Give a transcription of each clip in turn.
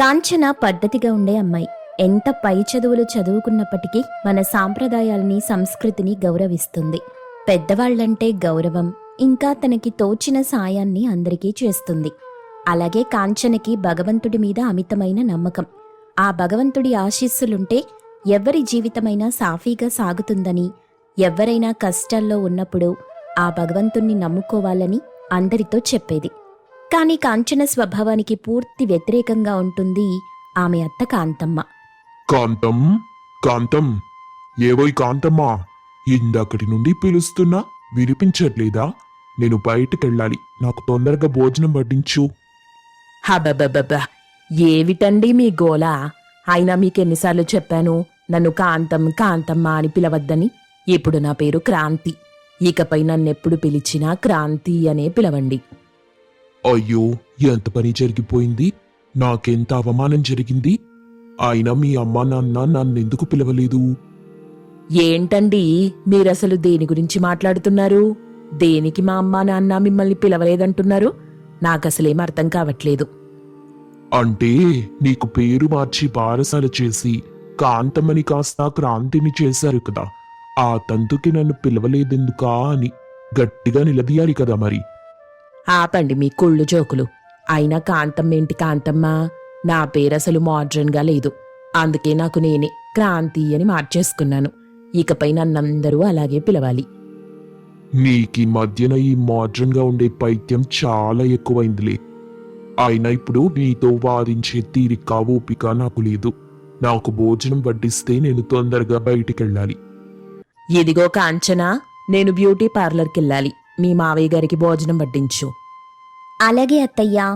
కాంచన పద్ధతిగా ఉండే అమ్మాయి. ఎంత పై చదువులు చదువుకున్నప్పటికీ మన సాంప్రదాయాల్ని, సంస్కృతిని గౌరవిస్తుంది. పెద్దవాళ్లంటే గౌరవం, ఇంకా తనకి తోచిన సాయాన్ని అందరికీ చేస్తుంది. అలాగే కాంచనకి భగవంతుడి మీద అమితమైన నమ్మకం. ఆ భగవంతుడి ఆశీస్సులుంటే ఎవ్వరి జీవితమైనా సాఫీగా సాగుతుందని, ఎవ్వరైనా కష్టాల్లో ఉన్నప్పుడు ఆ భగవంతుణ్ణి నమ్ముకోవాలని అందరితో చెప్పేది. కాని కాంచన స్వభావానికి పూర్తి వ్యతిరేకంగా ఉంటుంది ఆమె అత్త కాంతమ్మ. కాంతం, కాంతం, ఏవోయ్ కాంతమ్మా, ఇందక్కడి నుండి పిలుస్తున్నా వినిపించట్లేదా? నేను బయటికెళ్ళాలి, నాకు తొందరగా భోజనం వడ్డించు. హబబబబ్బా, ఏవిటండి మీ గోలా? అయినా మీకెన్నిసార్లు చెప్పాను నన్ను కాంతం కాంతమ్మ అని పిలవద్దని? ఇప్పుడు నా పేరు క్రాంతి. ఇకపై నన్నెప్పుడు పిలిచినా క్రాంతి అనే పిలవండి. అయ్యో, ఎంత పని జరిగిపోయింది, నాకెంత అవమానం జరిగింది. అయినా మీ అమ్మా నాన్న నన్నెందుకు పిలవలేదు? ఏంటండి మీరసలు దేని గురించి మాట్లాడుతున్నారు? దేనికి మా అమ్మా నాన్న మిమ్మల్ని పిలవలేదంటున్నారు? నాకసలేం అర్థం కావట్లేదు. అంటే నీకు పేరు మార్చి బారసాల చేసి కాంతమ్మని కాస్త క్రాంతిని చేశారు కదా, ఆ తంతుకి నన్ను పిలవలేదెందుకా అని గట్టిగా నిలదీయాలి కదా మరి. ఆపండి మీ కుళ్ళు జోకులు. అయినా కాంతమ్మ ఏంటి కాంతమ్మ? నా పేరసలు మోడ్రన్గా లేదు. అందుకే నాకు నేనే క్రాంతి అని మార్చేసుకున్నాను. ఇకపై నన్నందరూ అలాగే పిలవాలి. నీకీ మధ్యన ఈ మోడ్రన్ గా ఉండే పైత్యం చాలా ఎక్కువైందిలే. అయినా ఇప్పుడు నీతో వాదించే తీరిక ఓపిక నాకు లేదు. నాకు భోజనం వడ్డిస్తే నేను తొందరగా బయటికెళ్ళాలి. ఇదిగో కాంచనా, నేను బ్యూటీ పార్లర్కెళ్ళాలి. మీ మావయ్య గారికి భోజనం వడ్డించు. అలాగే అత్తయ్యా.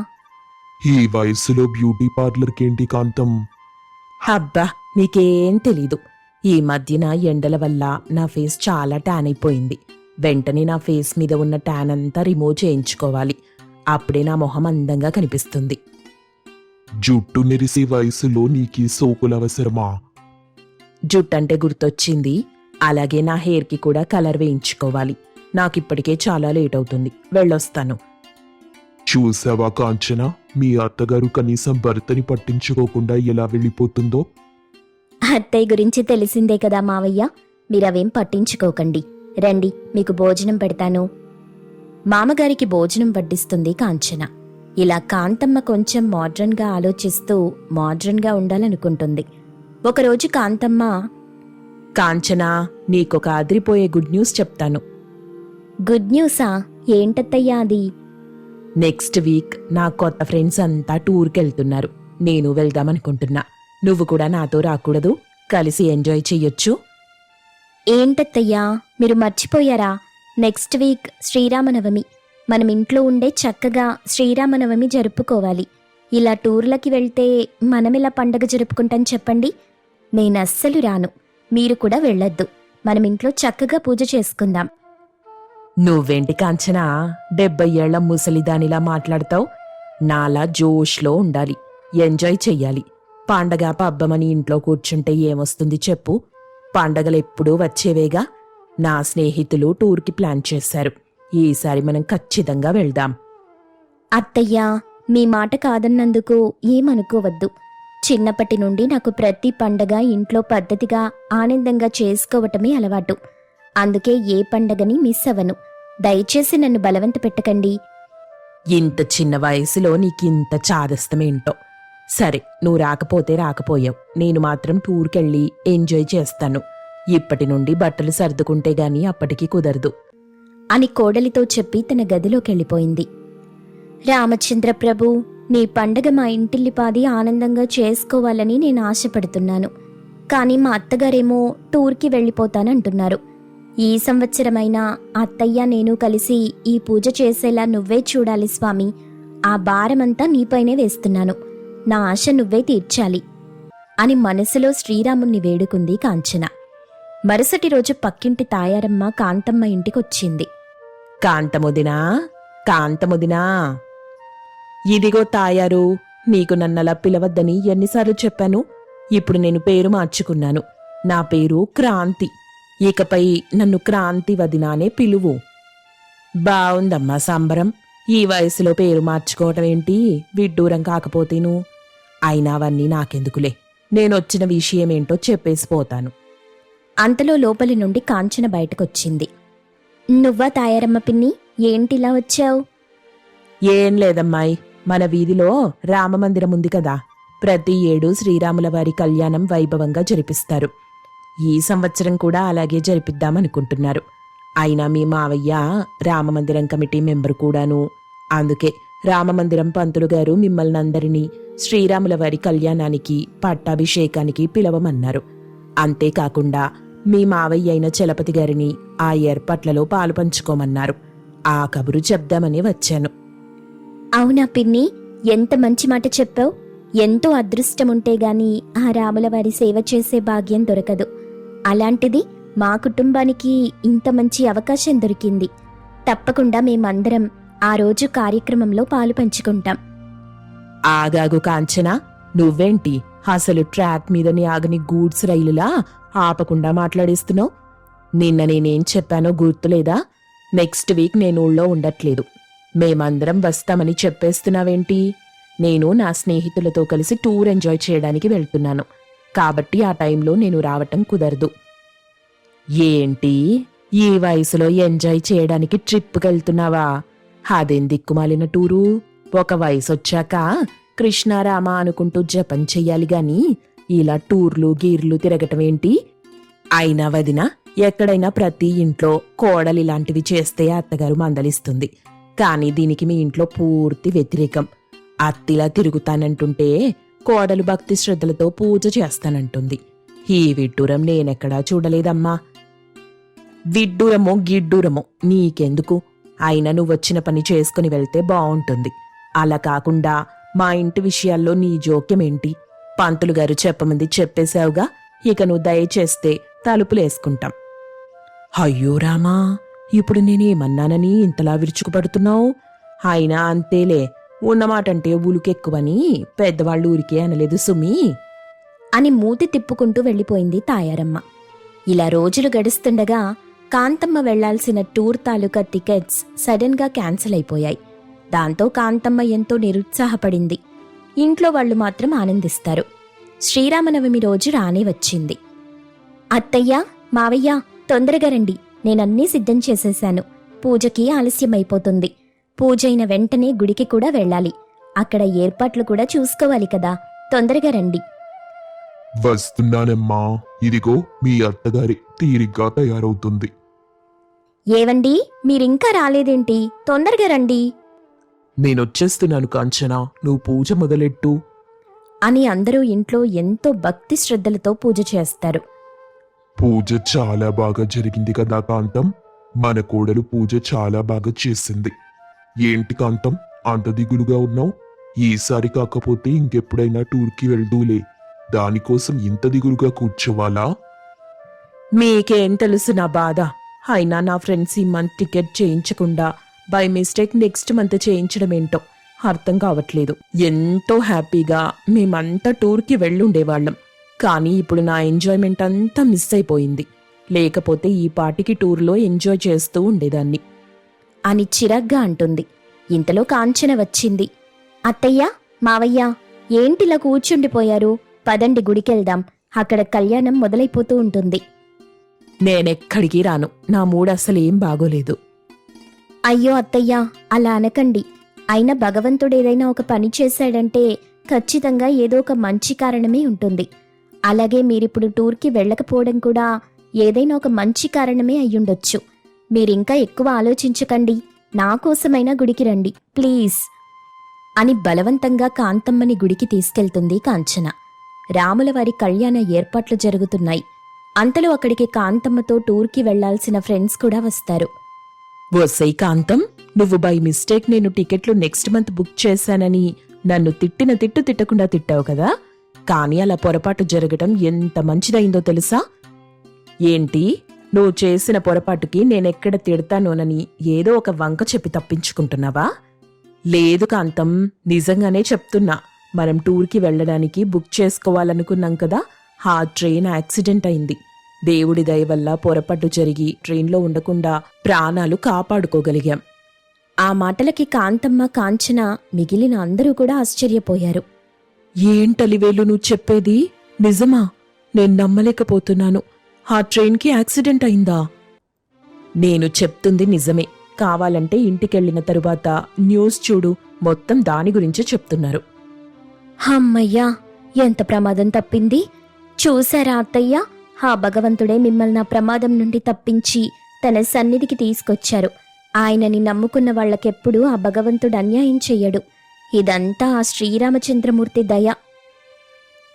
ఈ వయసులో బ్యూటీ పార్లర్కేంటి కాంతం? హబ్బా, నీకేం తెలీదు. ఈ మధ్యన ఎండల వల్ల నా ఫేస్ చాలా ట్యాన్ అయిపోయింది. వెంటనే నా ఫేస్ మీద ఉన్న ట్యాన్ అంతా రిమూవ్ చేయించుకోవాలి. అప్పుడే నా మొహం అందంగా కనిపిస్తుంది. జుట్టు నెరిసే వయసులో నీకీ సోకులవసరమా? జుట్టంటే గుర్తొచ్చింది. అలాగే నా హెయిర్కి కూడా కలర్ వేయించుకోవాలి. నాకిప్పటికే చాలా లేట్ అవుతుంది. వెళ్ళొస్తాను. చూసావా కాంచన, మీ అత్తగారు కనీసం భర్తని పట్టించుకోకుండా ఎలా వెళ్ళిపోతుందో? అత్తయ్య గురించి తెలిసిందే కదా మావయ్య, మీరవేం పట్టించుకోకండి. రండి, మీకు భోజనం పెడతాను. మామగారికి భోజనం వడ్డిస్తుంది కాంచన. ఇలా కాంతమ్మ కొంచెం మోడ్రన్గా ఆలోచిస్తూ మోడ్రన్గా ఉండాలనుకుంటుంది. ఒకరోజు కాంతమ్మ, కాంచనా, నీకొక అదిరిపోయే గుడ్ న్యూస్ చెప్తాను. గుడ్ న్యూసా? ఏంటత్తయ్యా అది? నెక్స్ట్ వీక్ నా కొత్త ఫ్రెండ్స్ అంతా టూర్కెళ్తున్నారు. నేను వెళ్దామనుకుంటున్నా. నువ్వు కూడా నాతో రాకూడదు? కలిసి ఎంజాయ్ చెయ్యొచ్చు. ఏంటత్తయ్యా, మీరు మర్చిపోయారా? Next week Sri Rama Navami. మనం ఇంట్లో ఉండే చక్కగా శ్రీరామనవమి జరుపుకోవాలి. ఇలా టూర్లకి వెళ్తే మనమిలా పండగ జరుపుకుంటాం చెప్పండి? నేనస్సలు రాను. మీరు కూడా వెళ్ళొద్దు. మనం ఇంట్లో చక్కగా పూజ చేసుకుందాం. నువ్వేంటి కాంచనా 70 ఏళ్ల ముసలిదానిలా మాట్లాడతావు? నాలా జోష్లో ఉండాలి, ఎంజాయ్ చెయ్యాలి. పండగ పబ్బమని ఇంట్లో కూర్చుంటే ఏమొస్తుంది చెప్పు? పండగలెప్పుడూ వచ్చేవేగా. నా స్నేహితులు టూర్కి ప్లాన్ చేశారు. ఈసారి మనం ఖచ్చితంగా వెళ్దాం. అత్తయ్యా, మీ మాట కాదన్నందుకు ఏమనుకోవద్దు. చిన్నప్పటి నుండి నాకు ప్రతి పండగ ఇంట్లో పద్ధతిగా ఆనందంగా చేసుకోవటమే అలవాటు. అందుకే ఏ పండగని మిస్ అవ్వను. దయచేసి నన్ను బలవంత పెట్టకండి. ఇంత చిన్న వయసులో నీకింత చాదస్తమేంటో. సరే, నువ్వు రాకపోతే రాకపోయావు. నేను మాత్రం టూర్కెళ్ళి ఎంజాయ్ చేస్తాను. ఇప్పటి నుండి బట్టలు సర్దుకుంటే గాని అప్పటికి కుదరదు అని కోడలితో చెప్పి తన గదిలోకెళ్ళిపోయింది. రామచంద్ర ప్రభు, నీ పండగ మా ఇంటిల్లిపాది ఆనందంగా చేసుకోవాలని నేను ఆశపడుతున్నాను. కానీ మా అత్తగారేమో టూర్కి వెళ్ళిపోతానంటున్నారు. ఈ సంవత్సరమైనా అత్తయ్య నేను కలిసి ఈ పూజ చేసేలా నువ్వే చూడాలి స్వామి. ఆ భారమంతా నీపైనే వేస్తున్నాను. నా ఆశ నువ్వే తీర్చాలి అని మనసులో శ్రీరాముణ్ణి వేడుకుంది కాంచన. మరుసటి రోజు పక్కింటి తాయారమ్మ కాంతమ్మ ఇంటికొచ్చింది. కాంతముదినా, కాంతముదినా, ఇదిగో తాయారు. నీకు నన్నలా పిలవద్దని ఎన్నిసార్లు చెప్పాను? ఇప్పుడు నేను పేరు మార్చుకున్నాను. నా పేరు క్రాంతి. ఇకపై నన్ను క్రాంతి వదినానే పిలువు. బావుందమ్మా సంబరం. ఈ వయసులో పేరు మార్చుకోవటం ఏంటి? విడ్డూరం కాకపోతేను. అయినా అవన్నీ నాకెందుకులే, నేనొచ్చిన విషయమేంటో చెప్పేసి పోతాను. అంతలో లోపలి నుండి కాంచన బయటకొచ్చింది. నువ్వా తాయారమ్మ పిన్ని, ఏంటిలా వచ్చావు? ఏం లేదమ్మాయి, మన వీధిలో రామమందిరం ఉంది కదా, ప్రతి ఏడు శ్రీరాముల వారి కళ్యాణం వైభవంగా జరిపిస్తారు. ఈ సంవత్సరం కూడా అలాగే జరిపిద్దామనుకుంటున్నారు. అయినా మీ మావయ్య రామమందిరం కమిటీ మెంబర్ కూడాను. అందుకే రామమందిరం పంతులు గారు మిమ్మల్ని అందరినీ శ్రీరాముల వారి కళ్యాణానికి పట్టాభిషేకానికి పిలవమన్నారు. అంతేకాకుండా మీ మావయ్య అయిన చలపతి గారిని ఆ ఏర్పాట్లలో పాలు పంచుకోమన్నారు. ఆ కబురు చెప్దామని వచ్చాను. అవునా పిన్ని, ఎంత మంచి మాట చెప్పావు. ఎంతో అదృష్టముంటే గాని ఆ రాముల వారి సేవ చేసే భాగ్యం దొరకదు. అలాంటిది మా కుటుంబానికి ఇంత మంచి అవకాశం దొరికింది. తప్పకుండా మేమందరం ఆ రోజు కార్యక్రమంలో పాలు పంచుకుంటాం. ఆగాగు కాంచనా, నువ్వేంటి అసలు ట్రాక్ మీదని ఆగని గూడ్స్ రైలులా ఆపకుండా మాట్లాడేస్తున్నావు? నిన్న నేనేం చెప్పానో గుర్తులేదా? నెక్స్ట్ వీక్ నేను ఊళ్ళో ఉండట్లేదు, మేమందరం వస్తామని చెప్పేస్తున్నావేంటి? నేను నా స్నేహితులతో కలిసి టూర్ ఎంజాయ్ చేయడానికి వెళ్తున్నాను, కాబట్టి ఆ టైంలో నేను రావటం కుదరదు. ఏంటి, ఈ వయసులో ఎంజాయ్ చేయడానికి ట్రిప్కెళ్తున్నావా? అదేం దిక్కుమాలిన టూరు? ఒక వయసొచ్చాక కృష్ణారామ అనుకుంటూ జపం చెయ్యాలి గాని ఇలా టూర్లు గీర్లు తిరగటమేంటి? అయినా వదినా, ఎక్కడైనా ప్రతి ఇంట్లో కోడలిలాంటివి చేస్తే అత్తగారు మందలిస్తుంది. కానీ దీనికి మీ ఇంట్లో పూర్తి వ్యతిరేకం. అత్తిలా తిరుగుతానంటుంటే కోడలు భక్తి శ్రద్ధలతో పూజ చేస్తానంటుంది. ఈ విడ్డూరం నేనెక్కడా చూడలేదమ్మా. విడ్డూరమో గిడ్డూరమో నీకెందుకు? అయినా నువ్వొచ్చిన పని చేసుకుని వెళ్తే బావుంటుంది. అలా కాకుండా మా ఇంటి విషయాల్లో నీ జోక్యమేంటి? పంతులు గారు చెప్పమంది చెప్పేశావుగా, ఇక నువ్వు దయచేస్తే తలుపులేసుకుంటాం. అయ్యో రామా, ఇప్పుడు నేనేమన్నానని ఇంతలా విరుచుకుపడుతున్నావు? అయినా అంతేలే, ఉన్నమాటంటే ఉలుకెక్కువని పెద్దవాళ్ళు ఊరికే అనలేదు సుమి అని మూతి తిప్పుకుంటూ వెళ్ళిపోయింది తాయారమ్మ. ఇలా రోజులు గడుస్తుండగా కాంతమ్మ వెళ్లాల్సిన టూర్ తాలూకా టికెట్స్ సడన్ గా క్యాన్సిల్ అయిపోయాయి. దాంతో కాంతమ్మ ఎంతో నిరుత్సాహపడింది. ఇంట్లో వాళ్లు మాత్రం ఆనందిస్తారు. శ్రీరామనవమి రోజు రానే వచ్చింది. అత్తయ్య, మావయ్య, తొందరగా రండి, నేనన్నీ సిద్ధం చేసేశాను. పూజకి ఆలస్యమైపోతుంది. పూజైన వెంటనే గుడికి కూడా వెళ్ళాలి. అక్కడ ఏర్పాట్లు కూడా చూసుకోవాలి కదా, తొందరగా రండి. వస్తున్నానమ్మా, ఇదిగో మీ అత్తగారి తీరిగ్గా తయారవుతుంది. ఏవండి, మీరింకా రాలేదేంటి? తొందరగా రండి నేనొచ్చేస్తున్నాను కాంచనా, నువ్వు పూజ మొదలెట్టు అని అందరూ ఇంట్లో ఎంతో భక్తి శ్రద్ధలతో పూజ చేస్తారు. పూజ చాలా బాగా జరిగింది కదా కాంతం. మన కోడలు పూజ చాలా బాగా చేసింది. ఏంటి కాంతం, అంత దిగులుగా ఉన్నావు? ఈసారి కాకపోతే ఇంకెప్పుడైనా టూర్కి వెళ్దూలే, దానికోసం ఇంత దిగులుగా కూర్చోవాలా? మీకేం తెలుసు నా బాధ? అయినా నా ఫ్రెండ్స్ ఈ మంత్ టికెట్ చేయించకుండా బై మిస్టేక్ నెక్స్ట్ మంత్ చేయించడం ఏంటో అర్థం కావట్లేదు. ఎంతో హ్యాపీగా మేమంతా టూర్కి వెళ్ళుండేవాళ్ళం. కానీ ఇప్పుడు నా ఎంజాయ్మెంట్ అంతా మిస్ అయిపోయింది. లేకపోతే ఈ పాటికి టూర్లో ఎంజాయ్ చేస్తూ ఉండేదాన్ని అని చిరగ్గా అంటుంది. ఇంతలో కాంచన వచ్చింది. అత్తయ్య, మావయ్య, ఏంటిలా కూర్చుండిపోయారు? పదండి గుడికెళ్దాం, అక్కడ కళ్యాణం మొదలైపోతూ ఉంటుంది. నేనెక్కడికి రాను, నా మూడ్ అసలేం బాగోలేదు. అయ్యో అత్తయ్య, అలా అనకండి. అయినా భగవంతుడేదైనా ఒక పని చేశాడంటే ఖచ్చితంగా ఏదో ఒక మంచి కారణమే ఉంటుంది. అలాగే మీరిప్పుడు టూర్కి వెళ్ళకపోవడం కూడా ఏదైనా ఒక మంచి కారణమే అయ్యుండొచ్చు. మీరింకా ఎక్కువ ఆలోచించకండి, నా కోసమైనా గుడికి రండి ప్లీజ్ అని బలవంతంగా కాంతమ్మని గుడికి తీసుకెళ్తుంది కాంచన. రాములవారి కళ్యాణ ఏర్పాట్లు జరుగుతున్నాయి. అంతలో అక్కడికి కాంతమ్మతో టూర్కి వెళ్లాల్సిన ఫ్రెండ్స్ కూడా వస్తారు. వసై కాంతం, నువ్వు బై మిస్టేక్ నేను టికెట్లు నెక్స్ట్ మంత్ బుక్ చేశానని నన్ను తిట్టిన తిట్టు తిట్టకుండా తిట్టావు కదా. కానీ అలా పొరపాటు జరగటం ఎంత మంచిదైందో తెలుసా? ఏంటి, నువ్వు చేసిన పొరపాటుకి నేనెక్కడ తిడతానోనని ఏదో ఒక వంక చెప్పి తప్పించుకుంటున్నావా? లేదు కాంతం, నిజంగానే చెప్తున్నా. మనం టూర్కి వెళ్ళడానికి బుక్ చేసుకోవాలనుకున్నాం కదా, ఆ ట్రైన్ యాక్సిడెంట్ అయింది. దేవుడి దయ వల్ల పొరపాటు జరిగి ట్రైన్లో ఉండకుండా ప్రాణాలు కాపాడుకోగలిగాం. ఆ మాటలకి కాంతమ్మ, కాంచన, మిగిలిన అందరూ కూడా ఆశ్చర్యపోయారు. ఏంటలివేలు నువ్వు చెప్పేది నిజమా? నేను నమ్మలేకపోతున్నాను. ఆ ట్రైన్కి యాక్సిడెంట్ అయిందా? నేను చెప్తుంది నిజమే. కావాలంటే ఇంటికెళ్ళిన తరువాత న్యూస్ చూడు, మొత్తం దాని గురించే చెప్తున్నారు. అమ్మయ్యా, ఎంత ప్రమాదం తప్పింది. చూశారా అత్తయ్య, ఆ భగవంతుడే మిమ్మల్ని ఆ ప్రమాదం నుండి తప్పించి తన సన్నిధికి తీసుకొచ్చారు. ఆయనని నమ్ముకున్న వాళ్ళకెప్పుడూ ఆ భగవంతుడు అన్యాయం చెయ్యడు. ఇదంతా ఆ శ్రీరామచంద్రమూర్తి దయ.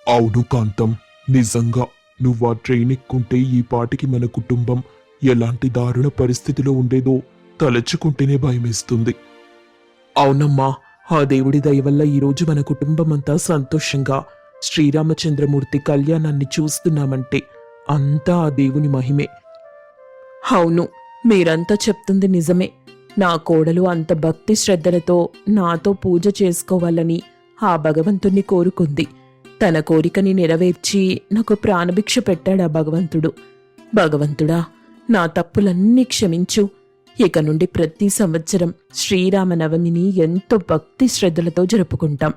అవును కాంతం, నిజంగా నువ్వు ఆ ట్రైన్ ఎక్కుంటే ఈ పాటికి మన కుటుంబం ఎలాంటి దారుణ పరిస్థితిలో ఉండేదో తలచుకుంటేనే భయమేస్తుంది. అవునమ్మా, ఆ దేవుడి దయ వల్ల ఈరోజు మన కుటుంబమంతా సంతోషంగా శ్రీరామచంద్రమూర్తి కళ్యాణాన్ని చూస్తున్నామంటే అంతా ఆ దేవుని మహిమే. అవును, మీరంతా చెప్తుంది నిజమే. నా కోడలు అంత భక్తి శ్రద్ధలతో నాతో పూజ చేసుకోవాలని ఆ భగవంతుణ్ణి కోరుకుంది. తన కోరికని నెరవేర్చి నాకు ప్రాణభిక్ష పెట్టాడు ఆ భగవంతుడు. భగవంతుడా, నా తప్పులన్నీ క్షమించు. ఇక నుండి ప్రతి సంవత్సరం శ్రీరామనవమిని ఎంతో భక్తి శ్రద్ధలతో జరుపుకుంటాం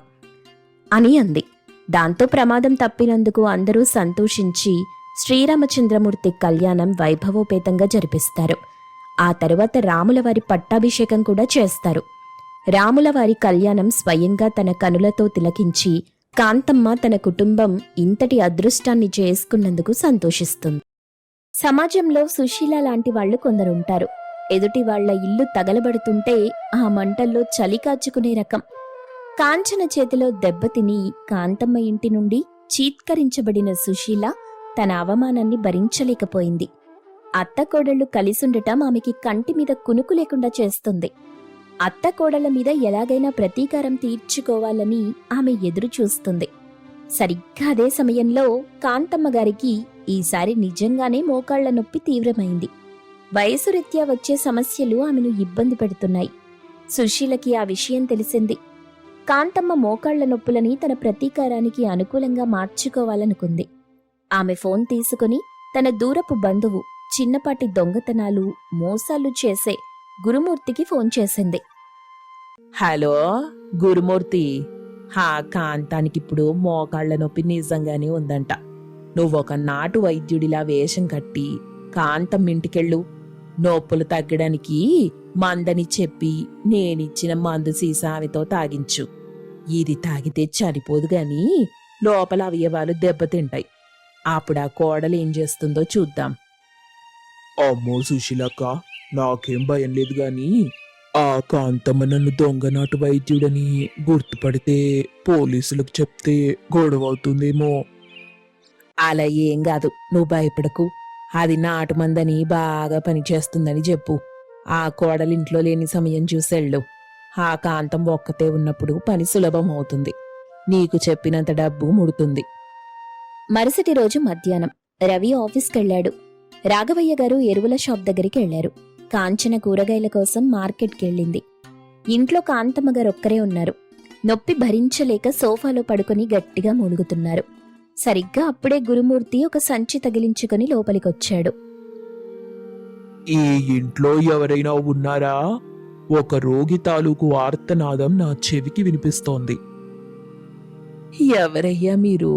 అని అంది. దాంతో ప్రమాదం తప్పినందుకు అందరూ సంతోషించి శ్రీరామచంద్రమూర్తి కళ్యాణం వైభవోపేతంగా జరిపిస్తారు. ఆ తరువాత రాములవారి పట్టాభిషేకం కూడా చేస్తారు. రాములవారి కళ్యాణం స్వయంగా తన కనులతో తిలకించి కాంతమ్మ తన కుటుంబం ఇంతటి అదృష్టాన్ని చేసుకున్నందుకు సంతోషిస్తుంది. సమాజంలో సుశీల లాంటి వాళ్లు కొందరుంటారు. ఎదుటి వాళ్ల ఇల్లు తగలబడుతుంటే ఆ మంటల్లో చలి కాచుకునే రకం. కాంచన చేతిలో దెబ్బతిని కాంతమ్మ ఇంటి నుండి చీత్కరించబడిన సుశీల తన అవమానాన్ని భరించలేకపోయింది. అత్తకోడళ్లు కలిసుండటం ఆమెకి కంటి మీద కునుకు లేకుండా చేస్తుంది. అత్తకోడళ్ల మీద ఎలాగైనా ప్రతీకారం తీర్చుకోవాలని ఆమె ఎదురు చూస్తుంది. సరిగ్గా అదే సమయంలో కాంతమ్మ గారికి ఈసారి నిజంగానే మోకాళ్ల నొప్పి తీవ్రమైంది. వయసు రీత్యా వచ్చే సమస్యలు ఆమెను ఇబ్బంది పెడుతున్నాయి. సుశీలకి ఆ విషయం తెలిసింది. కాంతమ్మ మోకాళ్ల నొప్పులని తన ప్రతీకారానికి అనుకూలంగా మార్చుకోవాలనుకుంది. ఆమె ఫోన్ తీసుకుని తన దూరపు బంధువు చిన్నపాటి దొంగతనాలు మోసాలు చేసే గురుమూర్తికి ఫోన్ చేసింది. హలో గురుమూర్తి, హా కాంతానికిప్పుడు మోకాళ్ల నొప్పి నిజంగానే ఉందంట. నువ్వొక నాటు వైద్యుడిలా వేషం కట్టి కాంతం ఇంటికెళ్ళు. నొప్పులు తగ్గడానికి మందని చెప్పి నేనిచ్చిన మందు సీసా ఆమెతో తాగించు. ఇది తాగితే చనిపోదు గాని లోపల అవయవాలు దెబ్బతింటాయి. అప్పుడు ఆ కోడలు ఏం చేస్తుందో చూద్దాం. అమ్మో సుశీలక్క, నాకేం భయం లేదు గాని ఆ కాంతమ్మ నన్ను దొంగనాటు వైద్యుడని గుర్తుపడితే పోలీసులకు చెప్తే గొడవ అవుతుందేమో. అలా ఏం కాదు, నువ్వు భయపడకు. అది నాటుమందని బాగా పనిచేస్తుందని చెప్పు. ఆ కోడలింట్లో లేని సమయం చూసెళ్ళు. ఆ కాంతం ఒక్కతే ఉన్నప్పుడు పని సులభం అవుతుంది. నీకు చెప్పినంత డబ్బు ముడుతుంది. మరుసటి రోజు మధ్యాహ్నం రవి ఆఫీస్కెళ్లాడు. రాఘవయ్య గారు ఎరువుల షాప్ దగ్గరికి వెళ్లారు. కాంచన కూరగాయల కోసం మార్కెట్కెళ్ళింది. ఇంట్లో కాంతమ్మ గారు ఒక్కరే ఉన్నారు. నొప్పి భరించలేక సోఫాలో పడుకుని గట్టిగా మూలుగుతున్నారు. సరిగ్గా అప్పుడే గురుమూర్తి ఒక సంచి తగిలించుకుని లోపలికొచ్చాడు. ఈ ఇంట్లో ఎవరైనా ఉన్నారా? ఒక రోగి తాలూకు ఆర్తనాదం నా చెవికి వినిపిస్తోంది. ఎవరయ్యా మీరు?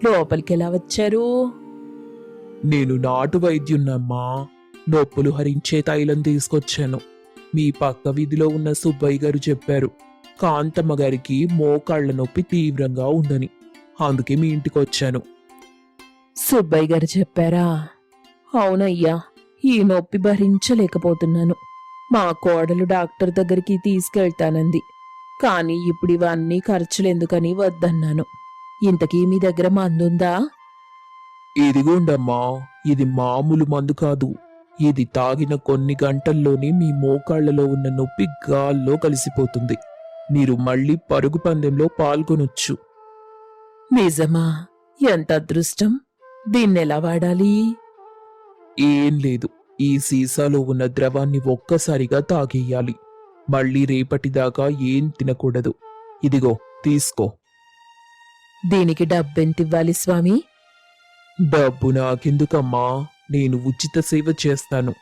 లోపలికెలా వచ్చారు? నేను నాటు వైద్యున్నమ్మా. నొప్పులు హరించే తైలం తీసుకొచ్చాను. మీ పక్క వీధిలో ఉన్న సుబ్బయ్య గారు చెప్పారు కాంతమ్మ గారికి మోకాళ్ల నొప్పి తీవ్రంగా ఉందని. అందుకే మీ ఇంటికొచ్చాను. సుబ్బయ్య గారు చెప్పారా? అవునయ్యా, ఈ నొప్పి భరించలేకపోతున్నాను. మా కోడలు డాక్టర్ దగ్గరికి తీసుకెళ్తానంది. కానీ ఇప్పుడు ఇవన్నీ ఖర్చులెందుకని వద్దన్నాను. ఇంతకీ మీ దగ్గర మందుందా? ఇదిగోండమ్మా, ఇది మామూలు మందు కాదు. ఇది తాగిన కొన్ని గంటల్లోనే మీ మోకాళ్లలో ఉన్న నొప్పి గాల్లో కలిసిపోతుంది. మీరు మళ్ళీ పరుగు పందెంలో పాల్గొనొచ్చు. నిజమా? ఎంత అదృష్టం! దీన్నెలా వాడాలి? ఏం లేదు, ఈ సీసాలో ఉన్న ద్రవాన్ని ఒక్కసారిగా తాగేయాలి. మళ్ళీ రేపటిదాకా ఏం తినకూడదు. ఇదిగో తీసుకో. దీనికి డబ్బెంతివ్వాలి స్వామి? డబ్బు నాకెందుకమ్మా, నేను ఉచిత సేవ చేస్తాను.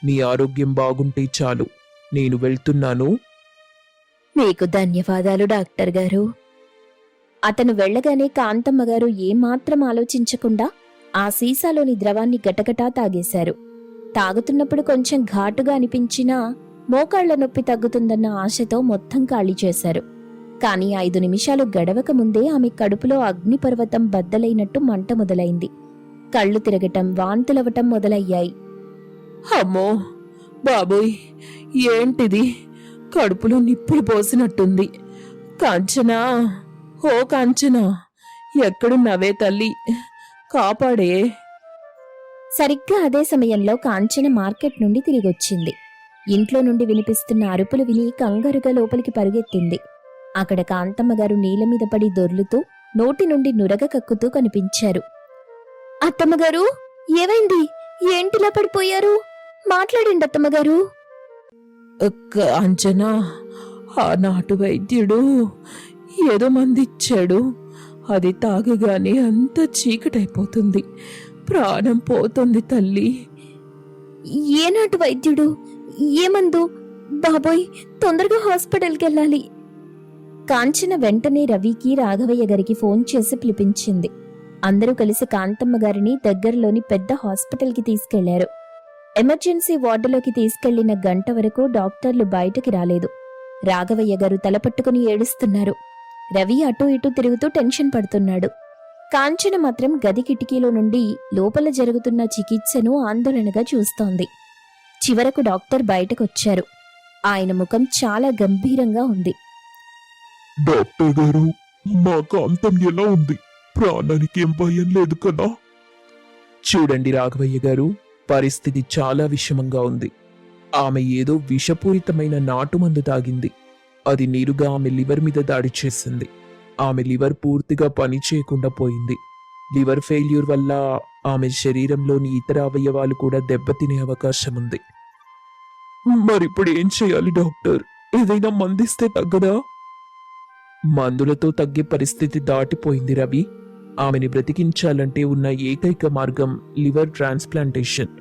నీ ఆరోగ్యం బాగుంటే చాలు. నేను వెళ్తున్నాను. మీకు ధన్యవాదాలు డాక్టర్ గారు. అతను వెళ్ళగానే కాంతమ్మ గారు ఏమాత్రం ఆలోచించకుండా ఆ సీసాలోని ద్రవాన్ని గటగటా తాగేశారు. తాగుతున్నప్పుడు కొంచెం ఘాటుగా అనిపించినా మోకాళ్ల నొప్పి తగ్గుతుందన్న ఆశతో మొత్తం ఖాళీ చేశారు. కానీ 5 నిమిషాలు గడవక ముందే ఆమె కడుపులో అగ్నిపర్వతం బద్దలైనట్టు మంట మొదలైంది. కళ్ళు తిరగటం, వాంతులవటం మొదలయ్యాయి. అమ్మో బాబోయ్, ఏంటిది? కడుపులో నిప్పులు పోసినట్టుంది. కాంచనా, ఓ కాంచనా, ఎక్కడున్నావే తల్లి, కాపాడే. సరిగ్గా అదే సమయంలో కాంచన మార్కెట్ నుండి తిరిగొచ్చింది. ఇంట్లో నుండి వినిపిస్తున్న అరుపులు విని కంగారుగా లోపలికి పరుగెత్తింది. అక్కడ కాంతమ్మ గారు నీళ్ల మీద పడి దొర్లుతూ నోటి నుండి నురగ కక్కుతూ కనిపించారు. అత్తమ్మగారు, ఏమైంది? ఏంటిలా పడిపోయారు? మాట్లాడండి అత్తమ్మగారు. కాంచనా, ఆ నాటు వైద్యుడు ఏదో మందిచ్చాడు. అది తాగగానే అంత చీకటైపోతుంది, ప్రాణం పోతుంది తల్లి. ఏనాటు వైద్యుడు? ఏమందు? బాబోయ్, తొందరగా హాస్పిటల్కి వెళ్ళాలి. కాంచన వెంటనే రవికి, రాఘవయ్య గారికి ఫోన్ చేసి పిలిపించింది. అందరూ కలిసి కాంతమ్మ గారిని దగ్గరలోని పెద్ద హాస్పిటల్కి తీసుకెళ్లారు. ఎమర్జెన్సీ వార్డులోకి తీసుకెళ్లిన గంట వరకు డాక్టర్లు బయటకి రాలేదు. రాఘవయ్య గారు తలపట్టుకుని ఏడుస్తున్నారు. రవి అటూ ఇటూ తిరుగుతూ టెన్షన్ పడుతున్నాడు. కాంచన మాత్రం గది కిటికీలో నుండి లోపల జరుగుతున్న చికిత్సను ఆందోళనగా చూస్తోంది. చివరకు డాక్టర్ బయటకొచ్చారు. ఆయన ముఖం చాలా గంభీరంగా ఉంది. డాక్టర్ గారు, మా కాంతం ఎలా ఉంది? ప్రాణానికి ఏం భయం లేదు కదా? చూడండి రాఘవయ్య గారు, పరిస్థితి చాలా విషమంగా ఉంది. ఆమె ఏదో విషపూరితమైన నాటుమందు తాగింది. అది నేరుగా ఆమె లివర్ మీద దాడి చేసింది. ఆమె లివర్ పూర్తిగా పని చేయకుండా పోయింది. లివర్ ఫెయిల్యూర్ వల్ల ఆమె శరీరంలోని ఇతర అవయవాలు కూడా దెబ్బతినే అవకాశం ఉంది. మరిప్పుడు ఏం చేయాలి డాక్టర్? ఏదైనా మందిస్తే తగ్గదా? మందులతో తగ్గే పరిస్థితి దాటిపోయింది రవి. ఆమెని బ్రతికించాలంటే ఉన్న ఏకైక మార్గం లివర్ ట్రాన్స్ప్లాంటేషన్.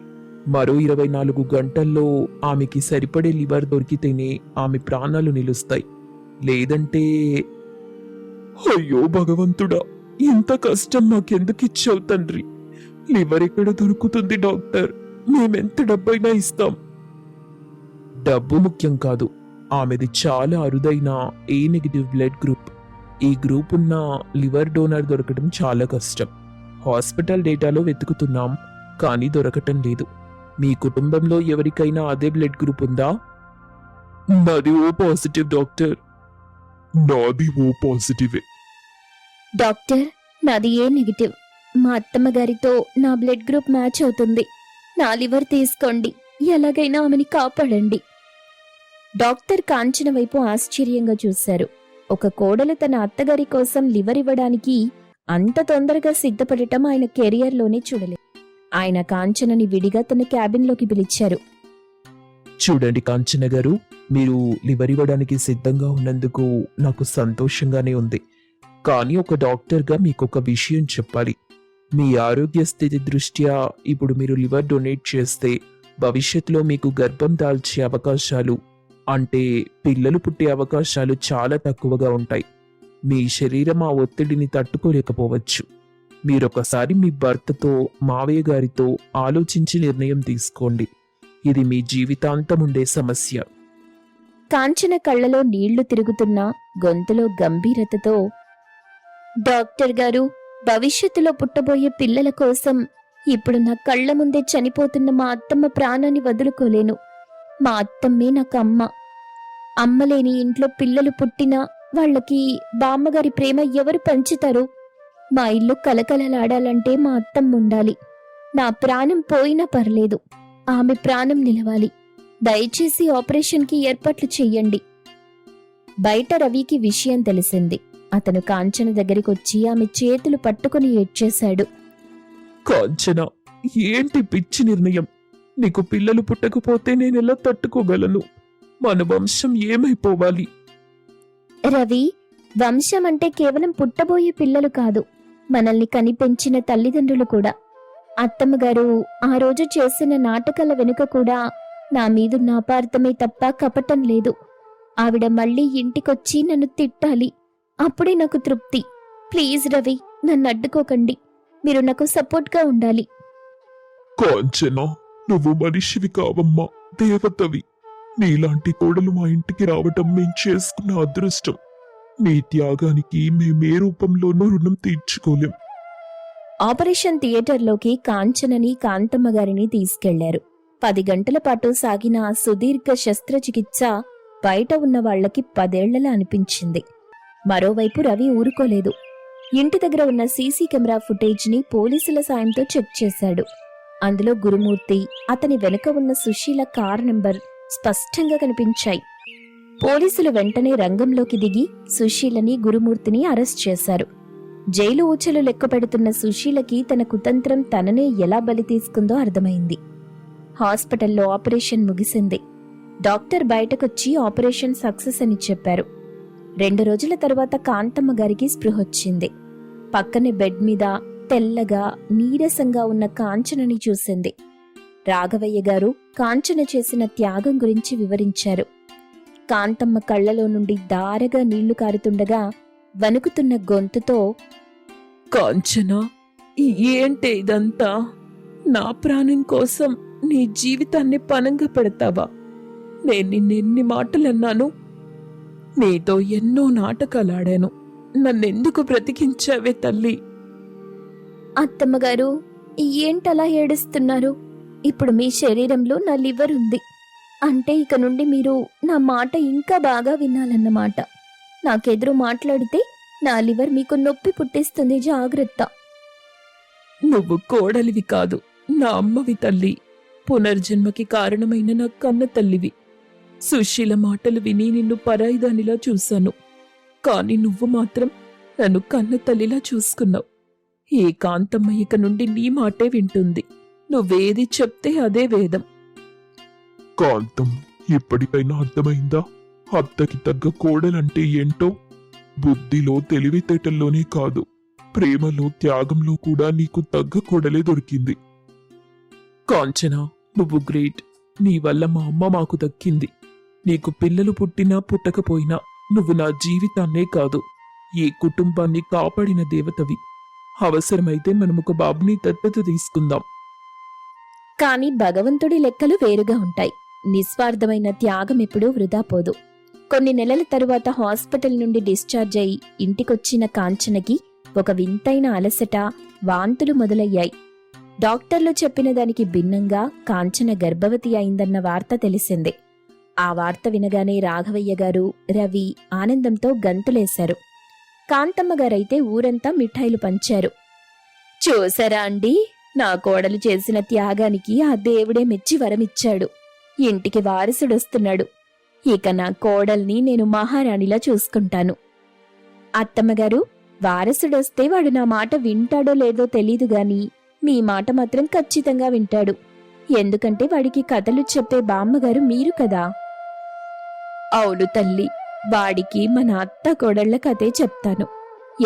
మరో 24 గంటల్లో ఆమెకి సరిపడే లివర్ దొరికితేనే ఆమె ప్రాణాలు నిలుస్తాయి. లేదంటే... అయ్యో భగవంతుడా, ఇంత కష్టం మాకెందుకు ఇచ్చావు తండ్రి? లివర్ ఎక్కడ దొరుకుతుంది డాక్టర్? మేమెంత డబ్బైనా ఇస్తాం. డబ్బు ముఖ్యం కాదు. ఆమెది చాలా అరుదైన ఏ నెగిటివ్ బ్లడ్ గ్రూప్. ఈ గ్రూప్ ఉన్న లివర్ డోనర్ దొరకడం చాలా కష్టం. హాస్పిటల్ డేటాలో వెతుకుతున్నాం, కానీ దొరకటం లేదు. మీ కుటుంబంలో ఎవరికైనా అదే బ్లడ్ గ్రూప్ ఉందా? నాది ఓ పాజిటివ్ డాక్టర్. నాది ఓ పాజిటివే. డాక్టర్, నాది ఏ నెగిటివ్. మా అత్తమ్మ గారితో నా బ్లడ్ గ్రూప్ మ్యాచ్ అవుతుంది. నా లివర్ తీసుకోండి, ఎలాగైనా ఆమెని కాపాడండి. డాక్టర్ కాంచన వైపు ఆశ్చర్యంగా చూశారు. ఒక కోడలు తన అత్తగారి కోసం లివర్ ఇవ్వడానికి అంత తొందరగా సిద్ధపడటం ఆయన కెరియర్లోనే చూడలేదు. ఆయన కాంచనని విడిగా తన క్యాబిన్లోకి పిలిచారు. చూడండి కాంచన గారు, మీరు లివర్ ఇవ్వడానికి సిద్ధంగా ఉన్నందుకు నాకు సంతోషంగానే ఉంది. కానీ ఒక డాక్టర్గా మీకు ఒక విషయం చెప్పాలి. మీ ఆరోగ్య స్థితి దృష్ట్యా ఇప్పుడు మీరు లివర్ డొనేట్ చేస్తే భవిష్యత్తులో మీకు గర్భం దాల్చే అవకాశాలు, అంటే పిల్లలు పుట్టే అవకాశాలు చాలా తక్కువగా ఉంటాయి. మీ శరీరం ఆ ఒత్తిడిని తట్టుకోలేకపోవచ్చు. మీరొకసారి మీ భర్తతో, మావయ్య గారితో ఆలోచించి నిర్ణయం తీసుకోండి. ఇది మీ జీవితాంతం ఉండే సమస్య. కాంచన కళ్ళలో నీళ్లు తిరుగుతున్నా గొంతులో గంభీరతతో, డాక్టర్ గారు, భవిష్యత్తులో పుట్టబోయే పిల్లల కోసం ఇప్పుడు నా కళ్ళ ముందే చనిపోతున్న మా అత్తమ్మ ప్రాణాన్ని వదులుకోలేను. మా అత్తమ్మే నాకు అమ్మ. అమ్మలేని ఇంట్లో పిల్లలు పుట్టినా వాళ్ళకి బామ్మగారి ప్రేమ ఎవరు పంచుతారు? మా ఇల్లు కలకలలాడాలంటే మా అత్తమ్మ ఉండాలి. నా ప్రాణం పోయినా పర్లేదు, ఆమె ప్రాణం నిలవాలి. దయచేసి ఆపరేషన్కి ఏర్పాట్లు చెయ్యండి. బయట రవికి విషయం తెలిసింది. అతను కాంచన దగ్గరికొచ్చి ఆమె చేతులు పట్టుకుని ఏడ్చేశాడు. కాంచన, ఏంటి పిచ్చి నిర్ణయం? నీకు పిల్లలు పుట్టకపోతే నేనెలా తట్టుకోగలను? మన వంశం ఏమైపోవాలి? రవి, వంశం అంటే కేవలం పుట్టబోయే పిల్లలు కాదు, మనల్ని కనిపెంచిన తల్లిదండ్రులు కూడా. అత్తమ్మగారు ఆ రోజు చేసిన నాటకాల వెనుక కూడా నా మీదున్న అపార్థమే తప్ప కపటం లేదు. ఆవిడ మళ్ళీ ఇంటికొచ్చి నన్ను తిట్టాలి, అప్పుడే నాకు తృప్తి. ప్లీజ్ రవి, నన్ను అడ్డుకోకండి. మీరు నాకు సపోర్ట్గా ఉండాలి. కాంచన, నువ్వు మనిషివి కావమ్మా, దేవతవి. నీలాంటి కోడలు మా ఇంటికి రావటం మేం చేసుకున్న అదృష్టం. నీ త్యాగానికి మేమే రూపంలోనూ రుణం తీర్చుకోలేం. ఆపరేషన్ థియేటర్లోకి కాంచనని కాంతమ్మ గారిని తీసుకెళ్లారు. 10 గంటల పాటు సాగిన ఆ సుదీర్ఘ శస్త్రచికిత్స బయట ఉన్న వాళ్లకి 10 ఏళ్లలా అనిపించింది. మరోవైపు రవి ఊరుకోలేదు. ఇంటి దగ్గర ఉన్న సీసీ కెమెరా ఫుటేజ్ని పోలీసుల సాయంతో చెక్ చేశాడు. అందులో గురుమూర్తి, అతని వెనుక ఉన్న సుశీల కార్ నంబర్ స్పష్టంగా కనిపించాయి. పోలీసులు వెంటనే రంగంలోకి దిగి సుశీలని, గురుమూర్తిని అరెస్ట్ చేశారు. జైలు ఊచలు లెక్కపెడుతున్న సుశీలకి తన కుతంత్రం తననే ఎలా బలి తీసుకుందో అర్థమైంది. హాస్పిటల్లో ఆపరేషన్ ముగిసింది. డాక్టర్ బయటకొచ్చి ఆపరేషన్ సక్సెస్ అని చెప్పారు. 2 రోజుల తరువాత కాంతమ్మ గారికి స్పృహొచ్చింది. పక్కనే బెడ్ మీద తెల్లగా నీరసంగా ఉన్న కాంచనని చూసింది. రాఘవయ్య గారు కాంచన చేసిన త్యాగం గురించి వివరించారు. కాంతమ్మ కళ్లలో నుండి దారగా నీళ్లు కారుతుండగా వణుకుతున్న గొంతుతో, కాంచన, ఏంటే ఇదంతా? నా ప్రాణం కోసం నీ జీవితాన్ని పనంగా పెడతావా? నేను నిన్నెన్ని మాటలన్నాను. నీతో ఎన్నో నాటకాలాడాను. నన్నెందుకు బ్రతికించావే తల్లి? అత్తమ్మగారు, ఏంటలా ఏడుస్తున్నారు? ఇప్పుడు మీ శరీరంలో నా లివర్ ఉంది. అంటే ఇక నుండి మీరు నా మాట ఇంకా బాగా వినాలన్నమాట. నాకెదురు మాట్లాడితే నా లివర్ మీకు నొప్పి పుట్టిస్తుంది, జాగ్రత్త. నువ్వు కోడలివి కాదు, నా అమ్మవి తల్లి. పునర్జన్మకి కారణమైన నా కన్న తల్లివి. సుశీల మాటలు విని నిన్ను పరాయిదానిలా చూశాను. కాని నువ్వు మాత్రం నన్ను కన్న తల్లిలా చూసుకున్నావు. ఈ కాంతమ్మ ఇక నుండి నీ మాటే వింటుంది. నువ్వేది చెప్తే అదే వేదం. కాంతం, ఇప్పటికైనా అర్థమైందా అత్తకి తగ్గ కోడలంటే ఏంటో? బుద్ధిలో, తెలివితేటల్లోనే కాదు, ప్రేమలో, త్యాగంలో కూడా నీకు తగ్గ కోడలే దొరికింది. కాంచనా, నువ్వు గ్రేట్. నీ వల్ల మా అమ్మ మాకు దక్కింది. నీకు పిల్లలు పుట్టినా పుట్టకపోయినా నువ్వు నా జీవితాన్నే కాదు, ఈ కుటుంబాన్ని కాపాడిన దేవతవి. అవసరమైతే మనం ఒక బాబుని దత్తత తీసుకుందాం. కాని భగవంతుడి లెక్కలు వేరుగా ఉంటాయి. నిస్వార్థమైన త్యాగం ఎప్పుడూ వృధా పోదు. కొన్ని నెలల తరువాత హాస్పిటల్ నుండి డిశ్చార్జ్ అయి ఇంటికొచ్చిన కాంచనకి ఒక వింతైన అలసట, వాంతులు మొదలయ్యాయి. డాక్టర్లు చెప్పిన దానికి భిన్నంగా కాంచన గర్భవతి అయిందన్న వార్త తెలిసింది. ఆ వార్త వినగానే రాఘవయ్య గారు, రవి ఆనందంతో గంతులేశారు. కాంతమ్మ గారైతే ఊరంతా మిఠాయిలు పంచారు. చూసారా అండి, నా కోడలు చేసిన త్యాగానికి ఆ దేవుడే మెచ్చి వరమిచ్చాడు. ఇంటికి వారసుడొస్తున్నాడు. ఇక నా కోడల్ని నేను మహారాణిలా చూసుకుంటాను. అత్తమ్మగారు, వారసుడొస్తే వాడు నా మాట వింటాడో లేదో తెలీదు గాని మీ మాట మాత్రం ఖచ్చితంగా వింటాడు. ఎందుకంటే వాడికి కథలు చెప్పే బామ్మగారు మీరు కదా. అవును తల్లి, వాడికి మన అత్త కోడళ్ల కథే చెప్తాను.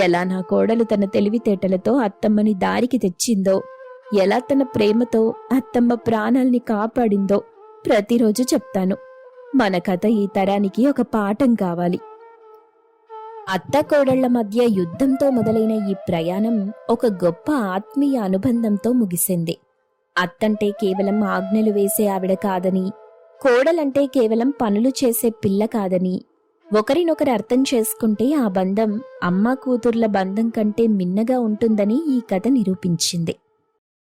ఎలా నా కోడలు తన తెలివితేటలతో అత్తమ్మని దారికి తెచ్చిందో, ఎలా తన ప్రేమతో అత్తమ్మ ప్రాణాల్ని కాపాడిందో ప్రతిరోజు చెప్తాను. మన కథ ఈ తరానికి ఒక పాఠం కావాలి. అత్త కోడళ్ల మధ్య యుద్ధంతో మొదలైన ఈ ప్రయాణం ఒక గొప్ప ఆత్మీయ అనుబంధంతో ముగిసింది. అత్తంటే కేవలం ఆజ్ఞలు వేసే ఆవిడ కాదని, కోడలంటే కేవలం పనులు చేసే పిల్ల కాదని, ఒకరినొకరు అర్థం చేసుకుంటే ఆ బంధం అమ్మా కూతుర్ల బంధం కంటే మిన్నగా ఉంటుందని ఈ కథ నిరూపించింది.